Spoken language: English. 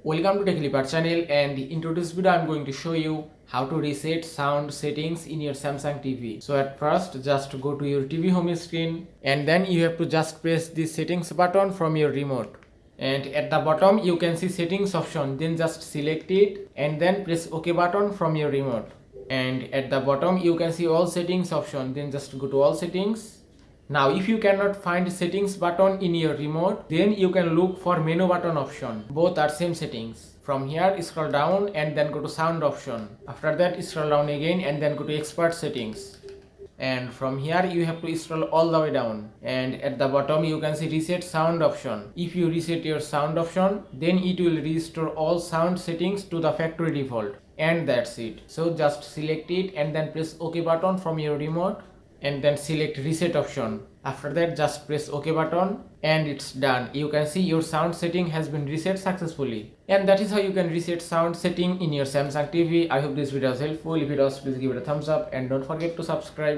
Welcome to TechLeaper channel, and in today's video I'm going to show you how to reset sound settings in your Samsung TV. So at first just go to your TV home screen and then you have to just press the settings button from your remote. And at the bottom you can see settings option, then just select it and then press OK button from your remote. And at the bottom you can see all settings option, then just go to all settings. Now if you cannot find settings button in your remote, then you can look for menu button option. Both are same settings. From here scroll down and then go to sound option. After that scroll down again and then go to expert settings. And from here you have to scroll all the way down, and at the bottom you can see reset sound option. If you reset your sound option, then it will restore all sound settings to the factory default, and that's it. So just select it and then press OK button from your remote and then select reset option. After that just press OK button and it's done. You can see your sound setting has been reset successfully, and that is how you can reset sound setting in your Samsung TV. I hope this video was helpful. If it was, please give it a thumbs up and don't forget to subscribe.